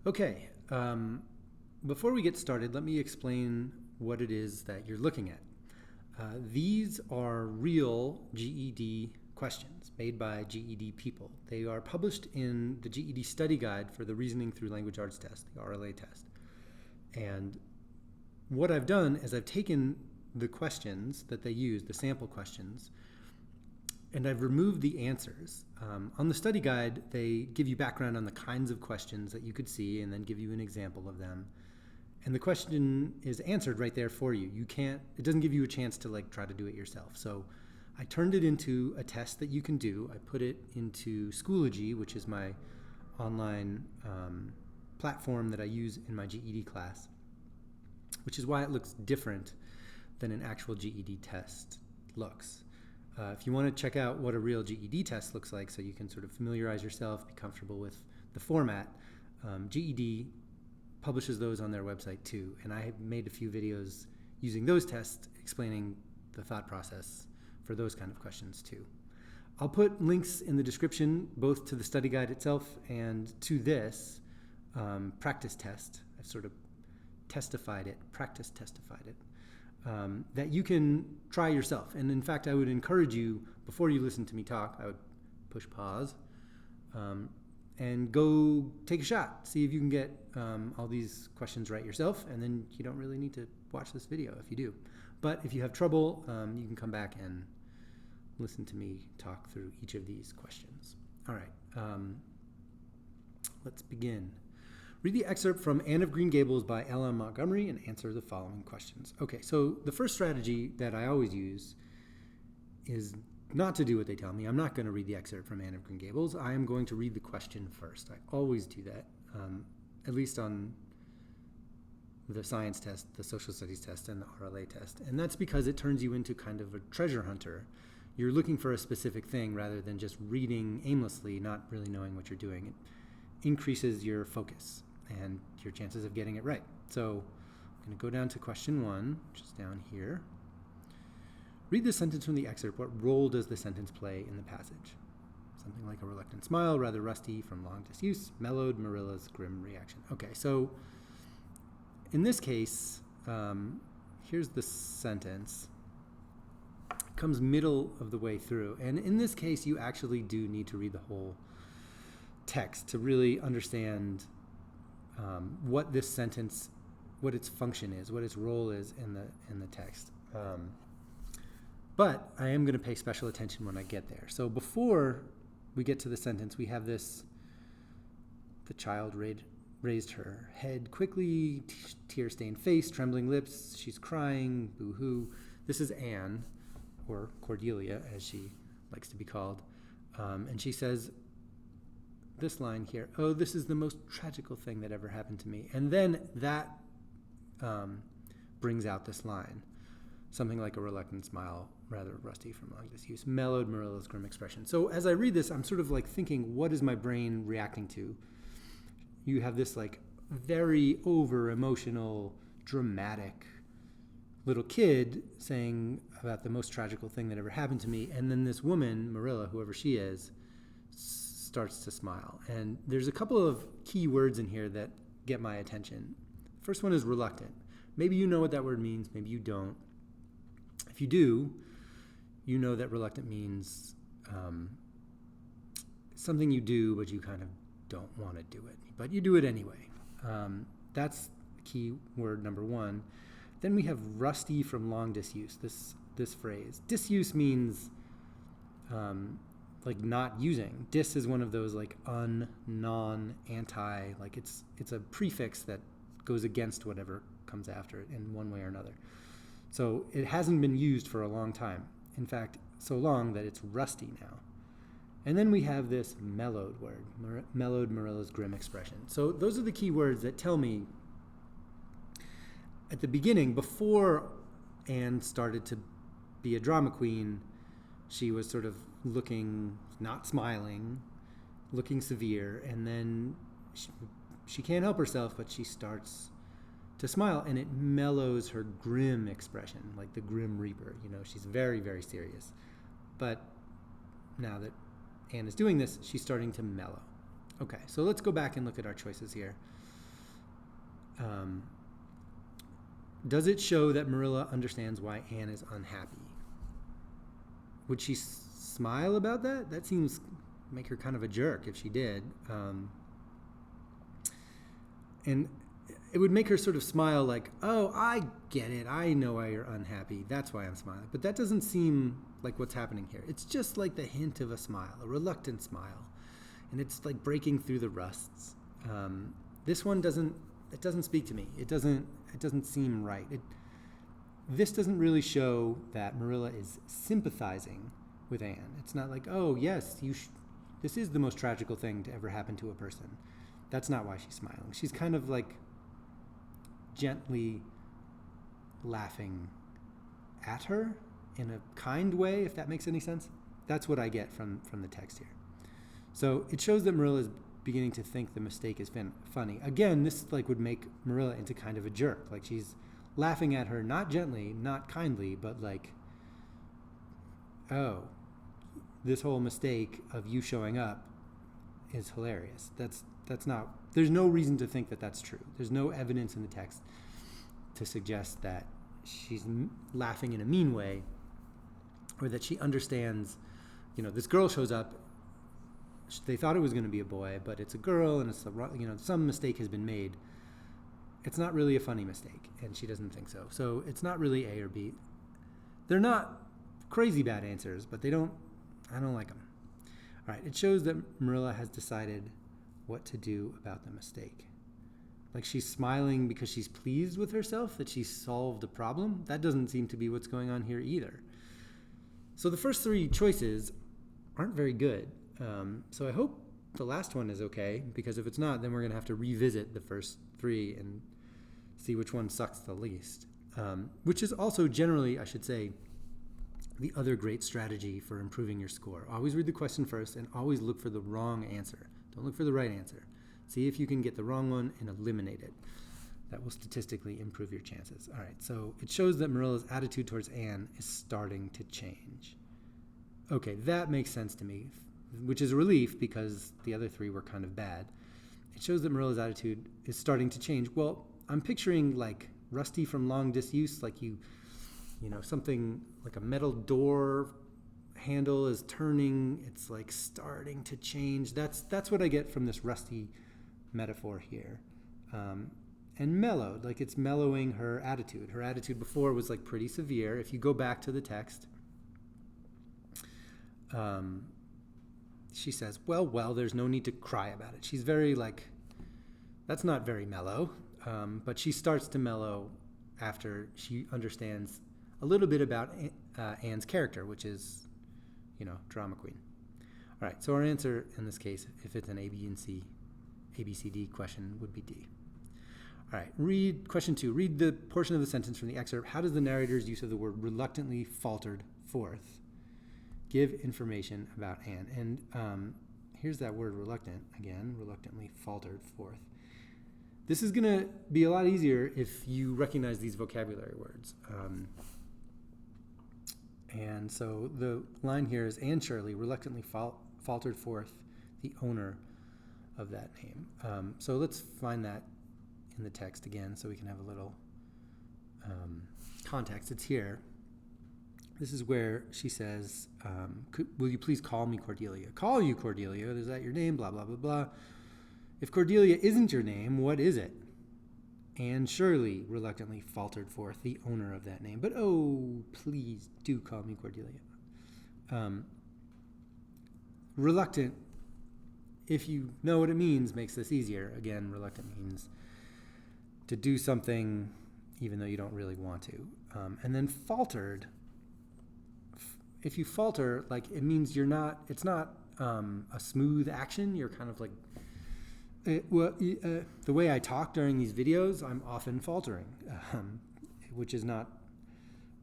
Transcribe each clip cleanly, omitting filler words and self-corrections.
Okay, before we get started, let me explain what it is that you're looking at. These are real GED questions made by GED people. They are published in the GED study guide for the Reasoning Through Language Arts test, the RLA test. And what I've done is I've taken the questions that they use, the sample questions, and I've removed the answers. On the study guide, they give you background on the kinds of questions that you could see and then give you an example of them. And the question is answered right there for you. It doesn't give you a chance to try to do it yourself. So I turned it into a test that you can do. I put it into Schoology, which is my online platform that I use in my GED class, which is why it looks different than an actual GED test looks. If you want to check out what a real GED test looks like so you can sort of familiarize yourself, be comfortable with the format, GED publishes those on their website too. And I have made a few videos using those tests explaining the thought process for those kind of questions too. I'll put links in the description both to the study guide itself and to this practice test. I've sort of testified it, that you can try yourself. And in fact, I would encourage you, before you listen to me talk, I would push pause and go take a shot. See if you can get all these questions right yourself, and then you don't really need to watch this video if you do. But if you have trouble, you can come back and listen to me talk through each of these questions. All right, let's begin. Read the excerpt from Anne of Green Gables by L.M. Montgomery and answer the following questions. Okay, so the first strategy that I always use is not to do what they tell me. I'm not going to read the excerpt from Anne of Green Gables. I am going to read the question first. I always do that, at least on the science test, the social studies test, and the RLA test. And that's because it turns you into kind of a treasure hunter. You're looking for a specific thing rather than just reading aimlessly, not really knowing what you're doing. It increases your focus and your chances of getting it right. So I'm going to go down to question 1, which is down here. Read the sentence from the excerpt. What role does the sentence play in the passage? Something like a reluctant smile, rather rusty from long disuse, mellowed Marilla's grim reaction. Okay, so in this case, here's the sentence. It comes middle of the way through. And in this case, you actually do need to read the whole text to really understand what this sentence, what its function is, what its role is in the text. But I am going to pay special attention when I get there. So before we get to the sentence, we have this: the child raised her head quickly, tear-stained face, trembling lips, she's crying, boo-hoo. This is Anne, or Cordelia, as she likes to be called. And she says this line here: oh, this is the most tragical thing that ever happened to me. And then that brings out this line. Something like a reluctant smile, rather rusty from long disuse, mellowed Marilla's grim expression. So as I read this, I'm sort of thinking, what is my brain reacting to? You have this very over-emotional, dramatic little kid saying about the most tragical thing that ever happened to me, and then this woman, Marilla, whoever she is, starts to smile. And there's a couple of key words in here that get my attention. First one is reluctant. Maybe you know what that word means, maybe you don't. If you do, you know that reluctant means something you do, but you kind of don't want to do it, but you do it anyway. That's key word number 1. Then we have rusty from long disuse, this phrase. Disuse means not using. Dis is one of those non, anti, it's a prefix that goes against whatever comes after it in one way or another. So it hasn't been used for a long time. In fact, so long that it's rusty now. And then we have this mellowed word, mellowed Marilla's grim expression. So those are the key words that tell me at the beginning, before Anne started to be a drama queen, she was sort of looking, not smiling, looking severe, and then she can't help herself, but she starts to smile, and it mellows her grim expression, like the Grim Reaper. She's very, very serious. But now that Anne is doing this, she's starting to mellow. Okay, so let's go back and look at our choices here. Does it show that Marilla understands why Anne is unhappy? Would she smile about that? That seems make her kind of a jerk if she did. And it would make her sort of smile like, oh, I get it. I know why you're unhappy. That's why I'm smiling. But that doesn't seem like what's happening here. It's just like the hint of a smile, a reluctant smile. And it's like breaking through the rusts. This one doesn't speak to me. It doesn't seem right. This doesn't really show that Marilla is sympathizing with Anne. It's not like, oh, yes, this is the most tragical thing to ever happen to a person. That's not why she's smiling. She's kind of like gently laughing at her in a kind way, if that makes any sense. That's what I get from the text here. So it shows that Marilla is beginning to think the mistake has been funny. Again, this would make Marilla into kind of a jerk. Like she's laughing at her, not gently, not kindly, but like, oh, this whole mistake of you showing up is hilarious. That's not, there's no reason to think that that's true. There's no evidence in the text to suggest that she's laughing in a mean way or that she understands, this girl shows up, they thought it was going to be a boy, but it's a girl and it's some mistake has been made. It's not really a funny mistake, and she doesn't think so. So it's not really A or B. They're not crazy bad answers, but I don't like them. All right, it shows that Marilla has decided what to do about the mistake. Like she's smiling because she's pleased with herself that she solved a problem. That doesn't seem to be what's going on here either. So the first three choices aren't very good. So I hope the last one is okay, because if it's not, then we're going to have to revisit the first three and see which one sucks the least. Which is also generally, I should say, the other great strategy for improving your score. Always read the question first and always look for the wrong answer. Don't look for the right answer. See if you can get the wrong one and eliminate it. That will statistically improve your chances. All right, so it shows that Marilla's attitude towards Anne is starting to change. Okay, that makes sense to me, which is a relief because the other three were kind of bad. It shows that Marilla's attitude is starting to change. Well, I'm picturing like rusty from long disuse, like something like a metal door handle is turning, it's like starting to change. That's what I get from this rusty metaphor here. And mellowed, like it's mellowing her attitude. Her attitude before was like pretty severe. If you go back to the text, she says, well, there's no need to cry about it. She's very that's not very mellow, but she starts to mellow after she understands a little bit about Anne's character, which is, drama queen. All right, so our answer in this case, if it's an ABCD question, would be D. All right, read question 2. Read the portion of the sentence from the excerpt. How does the narrator's use of the word reluctantly faltered forth give information about Anne? And here's that word reluctant again, reluctantly faltered forth. This is going to be a lot easier if you recognize these vocabulary words. And so the line here is Anne Shirley reluctantly faltered forth the owner of that name. So let's find that in the text again so we can have a little context. It's here. This is where she says, will you please call me Cordelia? Call you Cordelia. Is that your name? Blah, blah, blah, blah. If Cordelia isn't your name, what is it? Anne Shirley reluctantly faltered forth the owner of that name. But oh, please do call me Cordelia. Reluctant, if you know what it means, makes this easier. Again, reluctant means to do something even though you don't really want to. And then faltered, if you falter, it means it's not a smooth action. You're kind of like, the way I talk during these videos, I'm often faltering, which is not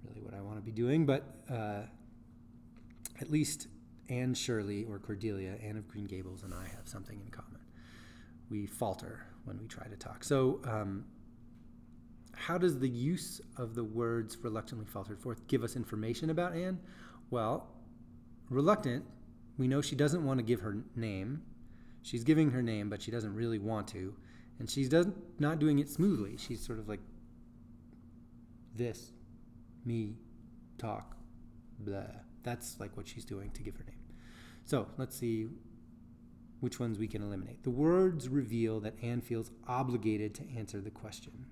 really what I want to be doing, but at least Anne Shirley or Cordelia, Anne of Green Gables, and I have something in common. We falter when we try to talk. So how does the use of the words reluctantly faltered forth give us information about Anne? Well, reluctant, we know she doesn't want to give her name. She's giving her name, but she doesn't really want to. And she's not doing it smoothly. She's sort of like this, me, talk, blah. That's like what she's doing to give her name. So let's see which ones we can eliminate. The words reveal that Anne feels obligated to answer the question.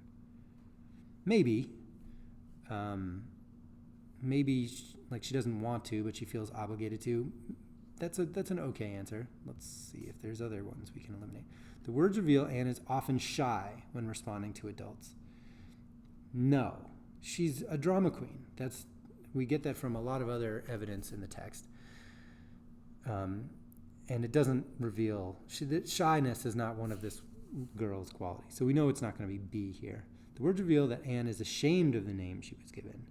Maybe like she doesn't want to, but she feels obligated to. That's an okay answer. Let's see if there's other ones we can eliminate. The words reveal Anne is often shy when responding to adults. No, she's a drama queen. We get that from a lot of other evidence in the text. And it doesn't reveal, shyness is not one of this girl's qualities. So we know it's not going to be B here. The words reveal that Anne is ashamed of the name she was given.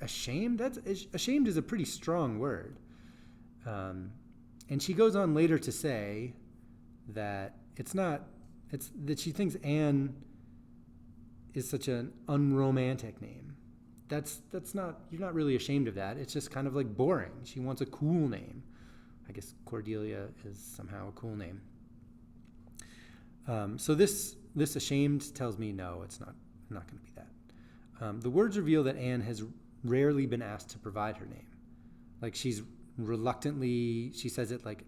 Ashamed? Ashamed is a pretty strong word. And she goes on later to say that it's that she thinks Anne is such an unromantic name. That's not, you're not really ashamed of that. It's just kind of like boring. She wants a cool name. I guess Cordelia is somehow a cool name. So this ashamed tells me no, it's not going to be that. The words reveal that Anne has rarely been asked to provide her name. Like she's reluctantly, she says it like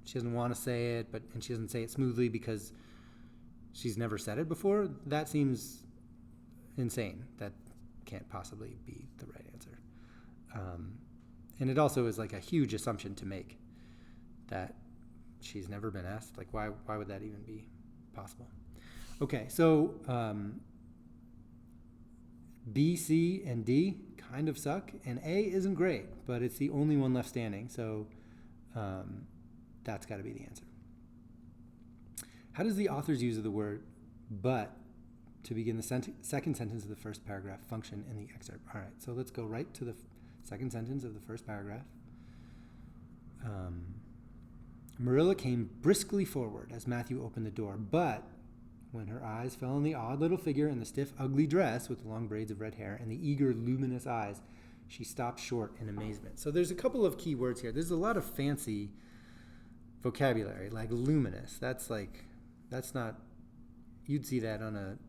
she doesn't want to say it, and she doesn't say it smoothly because she's never said it before. That seems insane. That can't possibly be the right answer. And it also is like a huge assumption to make that she's never been asked. Like why would that even be possible? Okay, so B, C, and D kind of suck, and A isn't great, but it's the only one left standing, so that's got to be the answer. How does the author's use of the word but to begin the second sentence of the first paragraph function in the excerpt? All right, so let's go right to the second sentence of the first paragraph. Marilla came briskly forward as Matthew opened the door, but when her eyes fell on the odd little figure in the stiff, ugly dress with the long braids of red hair and the eager, luminous eyes, she stopped short in amazement. So there's a couple of key words here. There's a lot of fancy vocabulary, like luminous. That's not, you'd see that on a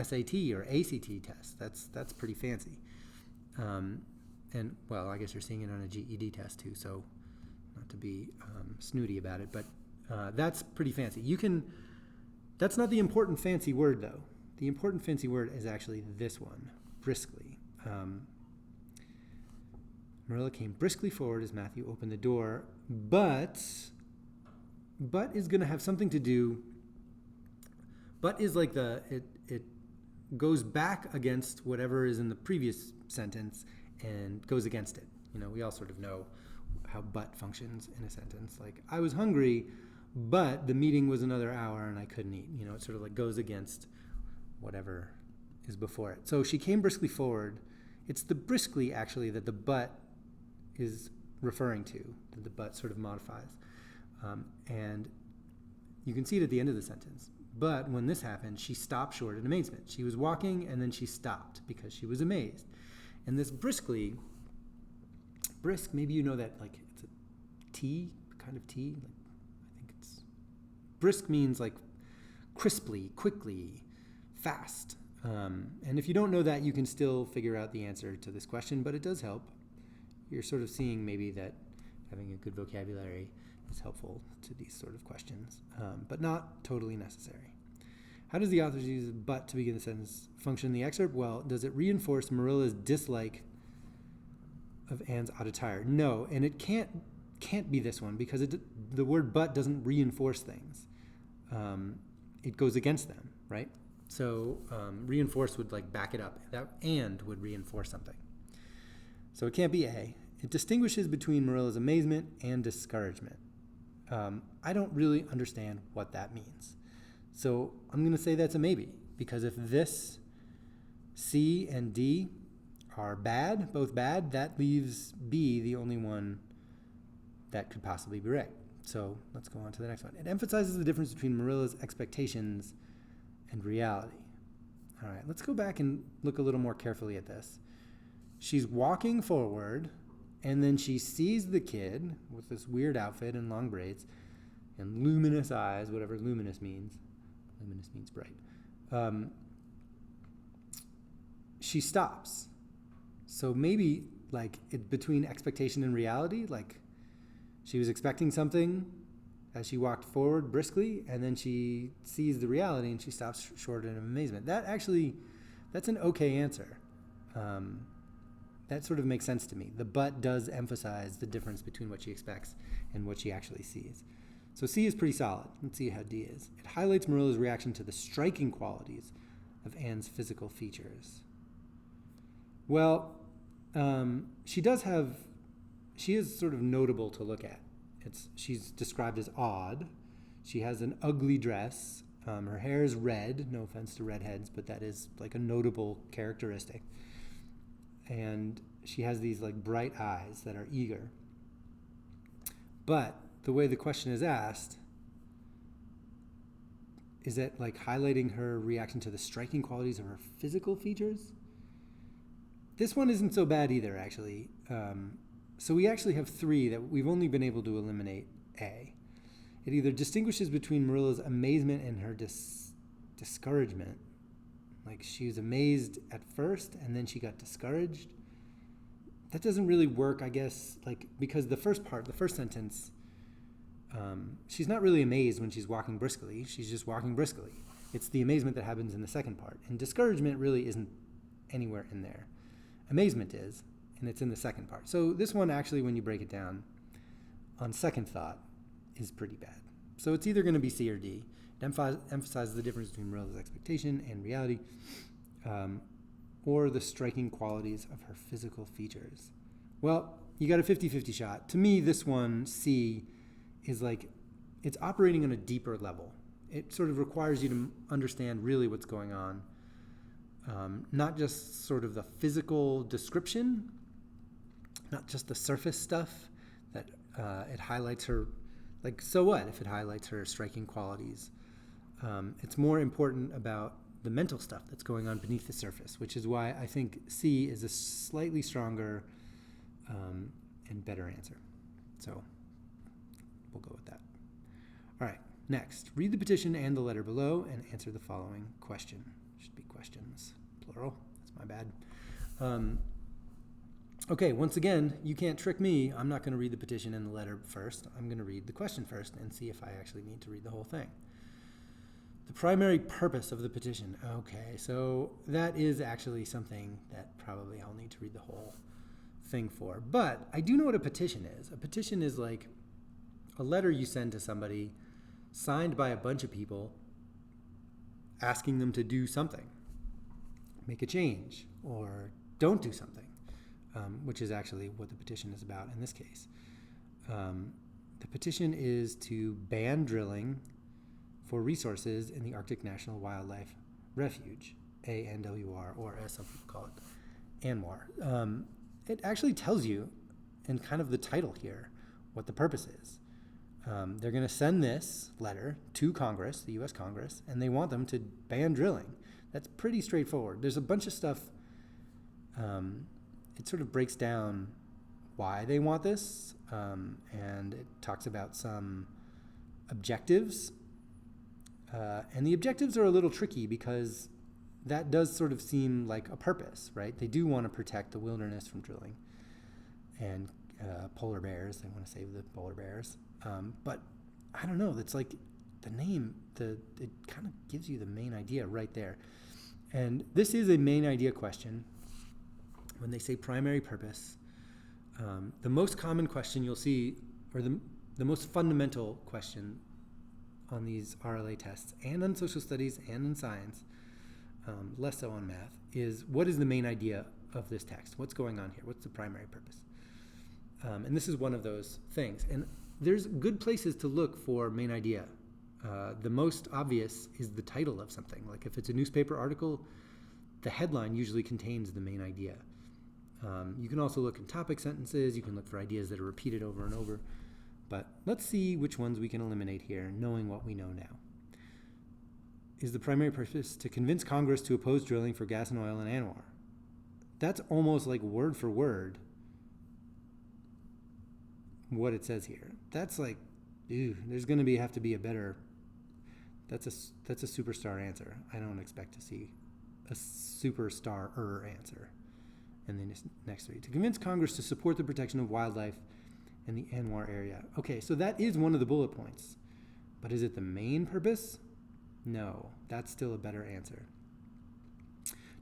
SAT or ACT test. That's pretty fancy. And, well, I guess you're seeing it on a GED test too, so not to be snooty about it, but that's pretty fancy. That's not the important fancy word, though. The important fancy word is actually this one, briskly. Marilla came briskly forward as Matthew opened the door, but is going to have something to do, but is like it goes back against whatever is in the previous sentence and goes against it. We all sort of know how but functions in a sentence. Like, I was hungry, but the meeting was another hour and I couldn't eat. It sort of like goes against whatever is before it. So she came briskly forward. It's the briskly, actually, that the but is referring to, that the but sort of modifies. And you can see it at the end of the sentence. But when this happened, she stopped short in amazement. She was walking and then she stopped because she was amazed. And this briskly, brisk, maybe you know that like it's a T, kind of T. Like, I think it's, brisk means like crisply, quickly, fast. And if you don't know that, you can still figure out the answer to this question, but it does help. You're sort of seeing maybe that having a good vocabulary is helpful to these sort of questions, but not totally necessary. How does the author use but to begin the sentence function in the excerpt? Well, does it reinforce Marilla's dislike of Anne's odd attire? No, and it can't be this one because the word but doesn't reinforce things. It goes against them, right? So reinforce would like back it up. That and would reinforce something. So it can't be A. It distinguishes between Marilla's amazement and discouragement. I don't really understand what that means. So I'm going to say that's a maybe, because if this C and D are bad, both bad, that leaves B the only one that could possibly be right. So let's go on to the next one. It emphasizes the difference between Marilla's expectations and reality. All right, let's go back and look a little more carefully at this. She's walking forward And then she sees the kid with this weird outfit and long braids and luminous eyes, whatever luminous means. Luminous means bright. She stops. So maybe like between expectation and reality, like she was expecting something as she walked forward briskly, and then she sees the reality and she stops short in amazement. That's an okay answer. That sort of makes sense to me. The but does emphasize the difference between what she expects and what she actually sees. So C is pretty solid. Let's see how D is. It highlights Marilla's reaction to the striking qualities of Anne's physical features. Well, she is sort of notable to look at. She's described as odd. She has an ugly dress. Her hair is red. No offense to redheads, but that is like a notable characteristic. And she has these like bright eyes that are eager. But the way the question is asked, is it like highlighting her reaction to the striking qualities of her physical features? This one isn't so bad either, actually. So we actually have three that we've only been able to eliminate A. It either distinguishes between Marilla's amazement and her discouragement. Like she was amazed at first and then she got discouraged. That doesn't really work, I guess, like because the first sentence, she's not really amazed when she's walking briskly. She's just walking briskly. It's the amazement that happens in the second part. And discouragement really isn't anywhere in there. Amazement is, and it's in the second part. So this one actually, when you break it down, on second thought, is pretty bad. So it's either going to be C or D. It emphasizes the difference between Marilla's expectation and reality, or the striking qualities of her physical features. Well, you got a 50-50 shot. To me, this one, C, is like, it's operating on a deeper level. It sort of requires you to understand really what's going on. Not just sort of the physical description, not just the surface stuff that it highlights her, like, so what if it highlights her striking qualities? It's more important about the mental stuff that's going on beneath the surface, which is why I think C is a slightly stronger and better answer. So we'll go with that. All right, next, read the petition and the letter below and answer the following question. Should be questions, plural. That's my bad. Okay, once again, you can't trick me. I'm not going to read the petition and the letter first. I'm going to read the question first and see if I actually need to read the whole thing. The primary purpose of the petition. Okay, so that is actually something that probably I'll need to read the whole thing for. But I do know what a petition is. A petition is like a letter you send to somebody signed by a bunch of people asking them to do something, make a change, or don't do something, which is actually what the petition is about in this case. The petition is to ban drilling for resources in the Arctic National Wildlife Refuge, ANWR, or as some people call it, ANWR. It actually tells you, in kind of the title here, what the purpose is. They're going to send this letter to Congress, the U.S. Congress, and they want them to ban drilling. That's pretty straightforward. There's a bunch of stuff. It sort of breaks down why they want this, and it talks about some objectives. And the objectives are a little tricky because that does sort of seem like a purpose, right? They do want to protect the wilderness from drilling and polar bears. They want to save the polar bears. But I don't know. It's like the name, it kind of gives you the main idea right there. And this is a main idea question. When they say primary purpose, the most common question you'll see, or the most fundamental question on these RLA tests and on social studies and in science, less so on math, is what is the main idea of this text? What's going on here? What's the primary purpose? And this is one of those things. And there's good places to look for main idea. The most obvious is the title of something. Like if it's a newspaper article, the headline usually contains the main idea. You can also look in topic sentences. You can look for ideas that are repeated over and over. But let's see which ones we can eliminate here, knowing what we know now. Is the primary purpose to convince Congress to oppose drilling for gas and oil in ANWR? That's almost like word for word what it says here. That's like, there's going to have to be a better. That's a superstar answer. I don't expect to see a superstar answer in the next three. To convince Congress to support the protection of wildlife in the ANWR area. Okay, so that is one of the bullet points. But is it the main purpose? No, that's still a better answer.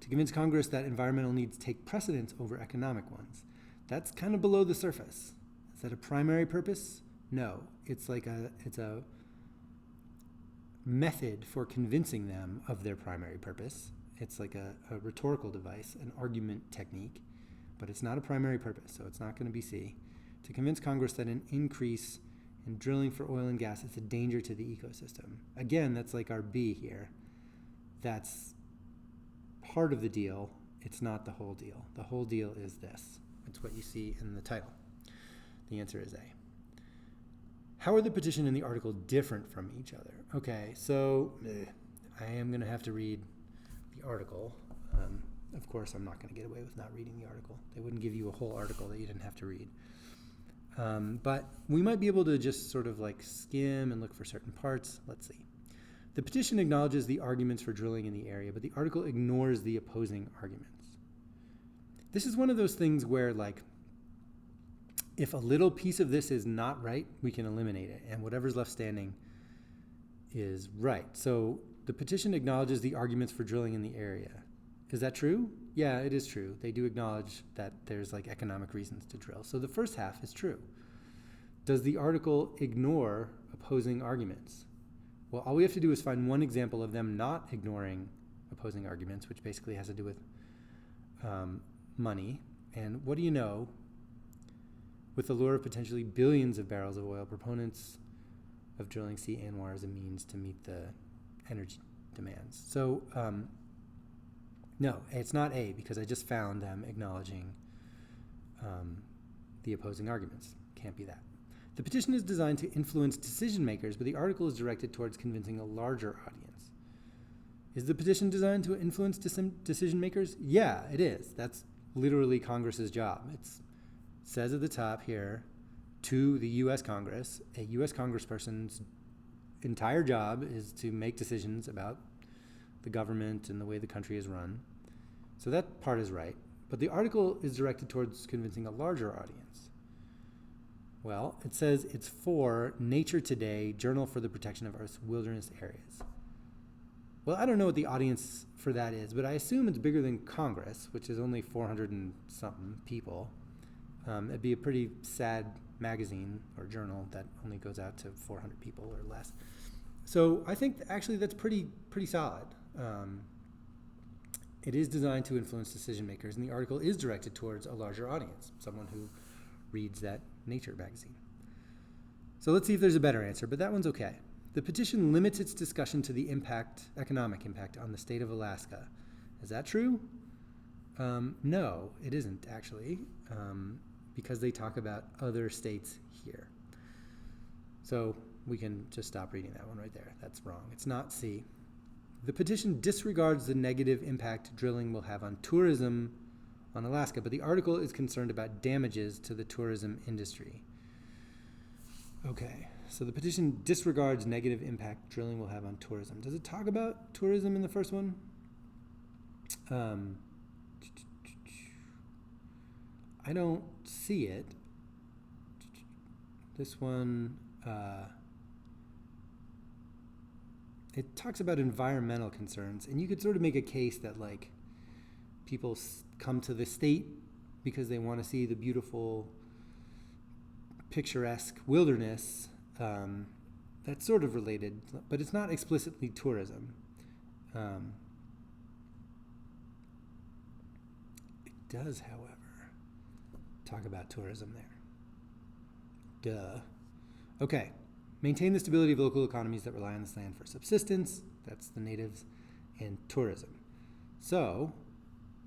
To convince Congress that environmental needs take precedence over economic ones. That's kind of below the surface. Is that a primary purpose? No, it's a method for convincing them of their primary purpose. It's like a rhetorical device, an argument technique, but it's not a primary purpose, so it's not going to be C. To convince Congress that an increase in drilling for oil and gas is a danger to the ecosystem. Again, that's like our B here. That's part of the deal. It's not the whole deal. The whole deal is this. It's what you see in the title. The answer is A. How are the petition and the article different from each other? Okay, so I am going to have to read the article. Of course, I'm not going to get away with not reading the article. They wouldn't give you a whole article that you didn't have to read. But we might be able to just sort of like skim and look for certain parts. Let's see. The petition acknowledges the arguments for drilling in the area, but the article ignores the opposing arguments. This is one of those things where, like, if a little piece of this is not right, we can eliminate it, and whatever's left standing is right. So the petition acknowledges the arguments for drilling in the area. Is that true? Yeah, it is true. They do acknowledge that there's like economic reasons to drill. So the first half is true. Does the article ignore opposing arguments? Well, all we have to do is find one example of them not ignoring opposing arguments, which basically has to do with money. And what do you know? With the lure of potentially billions of barrels of oil, proponents of drilling see ANWR as a means to meet the energy demands. So no, it's not A, because I just found them acknowledging the opposing arguments. Can't be that. The petition is designed to influence decision makers, but the article is directed towards convincing a larger audience. Is the petition designed to influence decision makers? Yeah, it is. That's literally Congress's job. It says at the top here, to the U.S. Congress, a U.S. congressperson's entire job is to make decisions about the government and the way the country is run. So that part is right. But the article is directed towards convincing a larger audience. Well, it says it's for Nature Today, Journal for the Protection of Earth's Wilderness Areas. Well, I don't know what the audience for that is, but I assume it's bigger than Congress, which is only 400 and something people. It'd be a pretty sad magazine or journal that only goes out to 400 people or less. So I think actually that's pretty solid. It is designed to influence decision makers, and the article is directed towards a larger audience, someone who reads that Nature magazine. So let's see if there's a better answer, but that one's okay. The petition limits its discussion to the economic impact on the state of Alaska. Is that true? No, it isn't actually, because they talk about other states here. So we can just stop reading that one right there. That's wrong. It's not C. The petition disregards the negative impact drilling will have on tourism on Alaska, but the article is concerned about damages to the tourism industry. Okay, so the petition disregards negative impact drilling will have on tourism. Does it talk about tourism in the first one? I don't see it. This one, it talks about environmental concerns, and you could sort of make a case that like people come to the state because they want to see the beautiful, picturesque wilderness. That's sort of related, but it's not explicitly tourism. It does, however, talk about tourism there. Duh. Okay. Maintain the stability of local economies that rely on this land for subsistence. That's the natives. And tourism. So,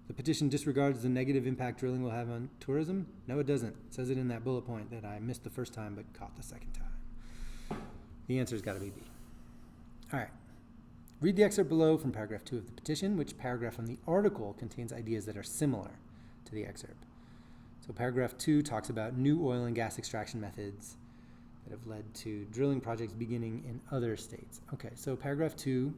the petition disregards the negative impact drilling will have on tourism? No, it doesn't. It says it in that bullet point that I missed the first time but caught the second time. The answer's got to be B. All right. Read the excerpt below from paragraph 2 of the petition. Which paragraph from the article contains ideas that are similar to the excerpt? So paragraph 2 talks about new oil and gas extraction methods that have led to drilling projects beginning in other states. Okay, so paragraph 2,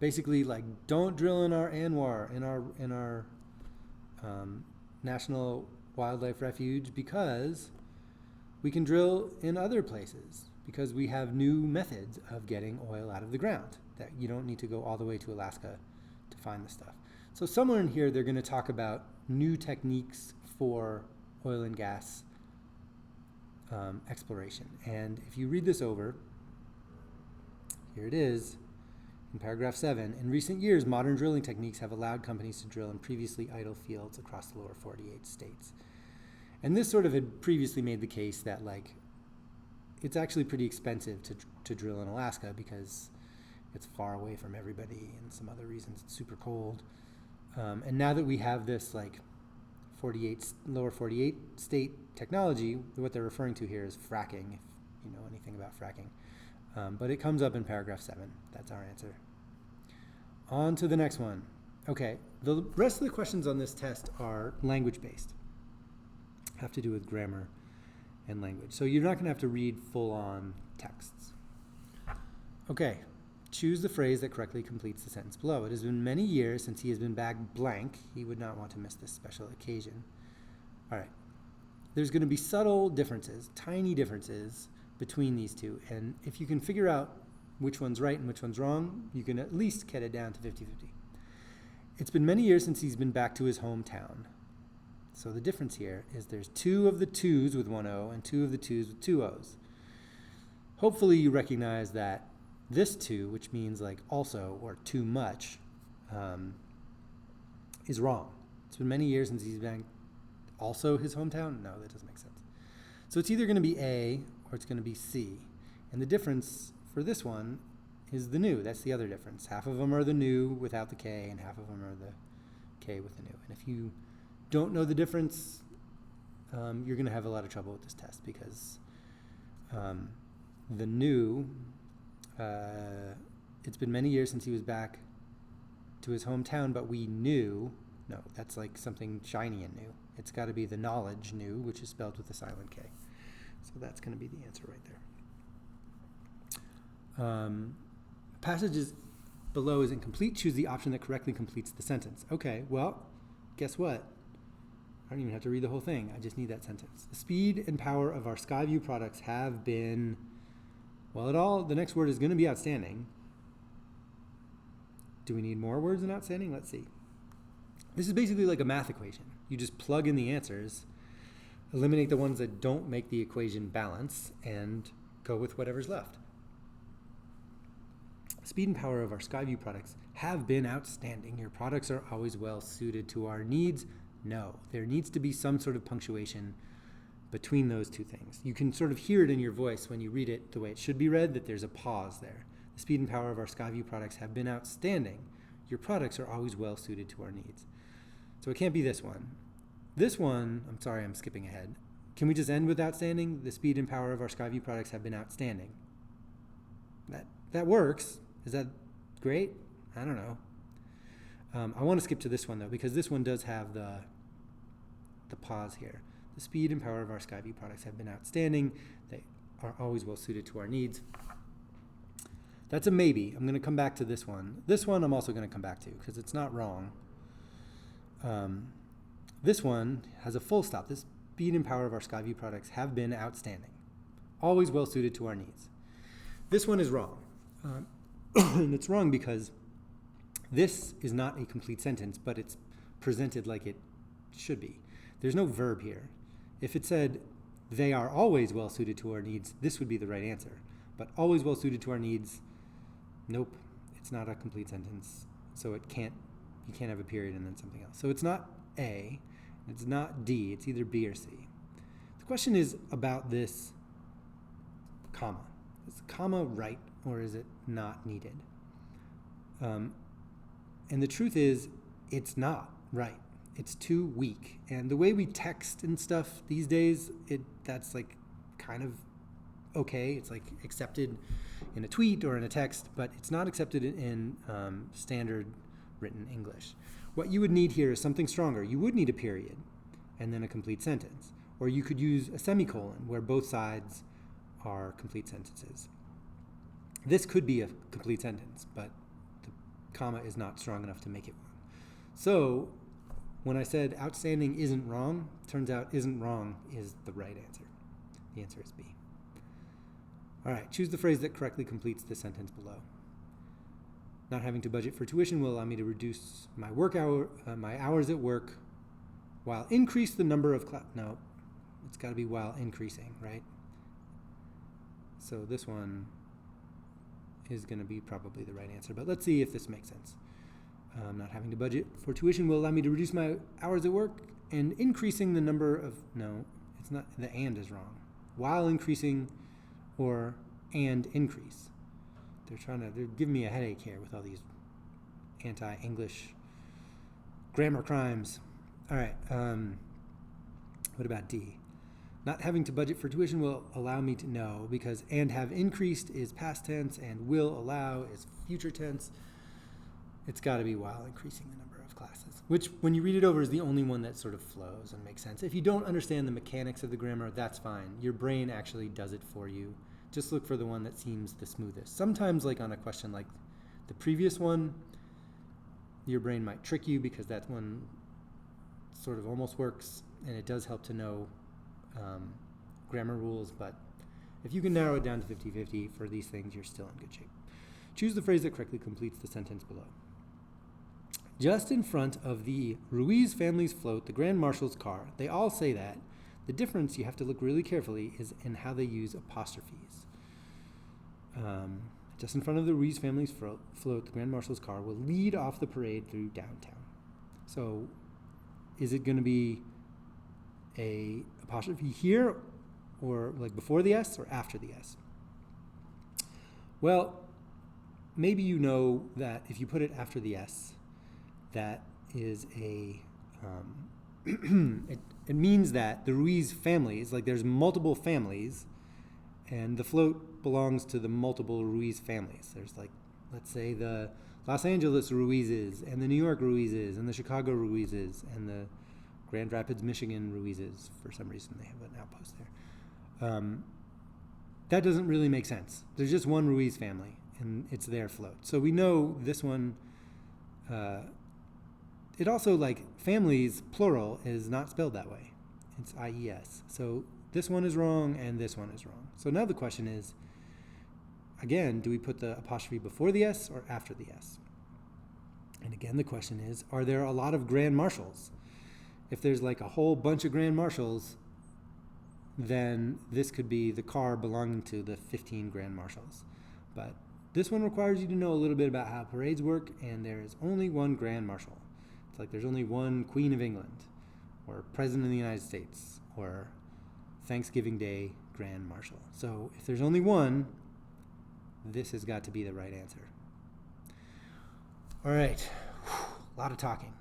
basically like, don't drill in our ANWR, in our National Wildlife Refuge, because we can drill in other places, because we have new methods of getting oil out of the ground, that you don't need to go all the way to Alaska to find the stuff. So somewhere in here, they're going to talk about new techniques for oil and gas exploration. And if you read this over, here it is in paragraph 7. In recent years, modern drilling techniques have allowed companies to drill in previously idle fields across the lower 48 states. And this sort of had previously made the case that, like, it's actually pretty expensive to drill in Alaska because it's far away from everybody, and some other reasons it's super cold. And now that we have this, like, lower 48 state technology, what they're referring to here is fracking, if you know anything about fracking. But it comes up in paragraph 7. That's our answer. On to the next one. Okay, the rest of the questions on this test are language-based. Have to do with grammar and language. So you're not going to have to read full-on texts. Okay, choose the phrase that correctly completes the sentence below. It has been many years since he has been back blank. He would not want to miss this special occasion. All right. There's going to be subtle differences, tiny differences between these two. And if you can figure out which one's right and which one's wrong, you can at least get it down to 50-50. It's been many years since he's been back to his hometown. So the difference here is there's 2 of the 2's with 1 O and 2 of the 2's with 2 O's. Hopefully you recognize that this 2, which means like also or too much, is wrong. It's been many years since he's been also his hometown. No, that doesn't make sense. So it's either going to be A or it's going to be C. And the difference for this one is the new. That's the other difference. Half of them are the new without the K, and half of them are the K with the new. And if you don't know the difference, you're going to have a lot of trouble with this test, because the new, it's been many years since he was back to his hometown, but we knew, no, that's like something shiny and new. It's got to be the knowledge new, which is spelled with a silent K. So that's going to be the answer right there. Passages below is incomplete. Choose the option that correctly completes the sentence. Okay, well, guess what? I don't even have to read the whole thing. I just need that sentence. The speed and power of our Skyview products have been, well, the next word is going to be outstanding. Do we need more words than outstanding? Let's see. This is basically like a math equation. You just plug in the answers, eliminate the ones that don't make the equation balance, and go with whatever's left. Speed and power of our Skyview products have been outstanding. Your products are always well suited to our needs. No, there needs to be some sort of punctuation between those two things. You can sort of hear it in your voice when you read it the way it should be read, that there's a pause there. The speed and power of our Skyview products have been outstanding. Your products are always well suited to our needs. So it can't be this one. This one, I'm sorry, I'm skipping ahead. Can we just end with outstanding? The speed and power of our Skyview products have been outstanding. That works. Is that great? I don't know. I want to skip to this one, though, because this one does have the pause here. The speed and power of our Skyview products have been outstanding. They are always well suited to our needs. That's a maybe. I'm going to come back to this one. This one I'm also going to come back to because it's not wrong. This one has a full stop. The speed and power of our Skyview products have been outstanding. Always well suited to our needs. This one is wrong. And it's wrong because this is not a complete sentence, but it's presented like it should be. There's no verb here. If it said, they are always well suited to our needs, this would be the right answer. But always well suited to our needs, nope, it's not a complete sentence. So you can't have a period and then something else. So it's not A, it's not D, it's either B or C. The question is about this comma. Is the comma right or is it not needed? And the truth is, it's not right. It's too weak. And the way we text and stuff these days, that's like kind of okay. It's like accepted in a tweet or in a text, but it's not accepted in standard written English. What you would need here is something stronger. You would need a period and then a complete sentence. Or you could use a semicolon where both sides are complete sentences. This could be a complete sentence, but the comma is not strong enough to make it one. So when I said outstanding isn't wrong, turns out isn't wrong is the right answer. The answer is B. All right, choose the phrase that correctly completes the sentence below. Not having to budget for tuition will allow me to reduce my my hours at work while increase the number of no, it's got to be while increasing, right? So this one is going to be probably the right answer, but let's see if this makes sense. Not having to budget for tuition will allow me to reduce my hours at work and increasing the number of, no, it's not, the and is wrong. While increasing or and increase. They're giving me a headache here with all these anti-English grammar crimes. All right, what about D? Not having to budget for tuition will allow me to know, because and have increased is past tense and will allow is future tense. It's got to be while increasing the number of classes, which when you read it over is the only one that sort of flows and makes sense. If you don't understand the mechanics of the grammar, that's fine. Your brain actually does it for you. Just look for the one that seems the smoothest. Sometimes, like on a question like the previous one, your brain might trick you because that one sort of almost works, and it does help to know grammar rules, but if you can narrow it down to 50-50 for these things, you're still in good shape. Choose the phrase that correctly completes the sentence below. Just in front of the Ruiz family's float, the Grand Marshal's car. They all say that. The difference, you have to look really carefully, is in how they use apostrophes. Just in front of the Ruiz family's float, the Grand Marshal's car will lead off the parade through downtown. So is it going to be a apostrophe here, or like before the S or after the S? Well, maybe you know that if you put it after the S, that is a it means that the Ruiz families, like there's multiple families, and the float belongs to the multiple Ruiz families. There's like, let's say the Los Angeles Ruizes, and the New York Ruizes, and the Chicago Ruizes, and the Grand Rapids, Michigan Ruizes. For some reason, they have an outpost there. That doesn't really make sense. There's just one Ruiz family, and it's their float. So we know this one. It also, like, families, plural, is not spelled that way. It's IES. So this one is wrong, and this one is wrong. So now the question is, again, do we put the apostrophe before the S or after the S? And again, the question is, are there a lot of Grand Marshals? If there's like a whole bunch of Grand Marshals, then this could be the car belonging to the 15 Grand Marshals. But this one requires you to know a little bit about how parades work, and there is only one Grand Marshal. It's like there's only one Queen of England, or President of the United States, or Thanksgiving Day Grand Marshal. So if there's only one, this has got to be the right answer. All right, a lot of talking.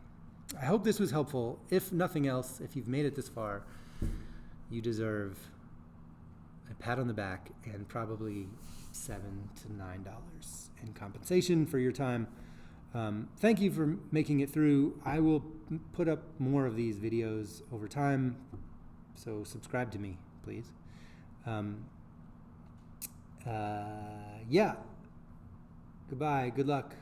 I hope this was helpful. If nothing else, if you've made it this far, you deserve a pat on the back and probably $7 to $9 in compensation for your time. Thank you for making it through. I will put up more of these videos over time, so subscribe to me, please. Yeah. Goodbye. Good luck.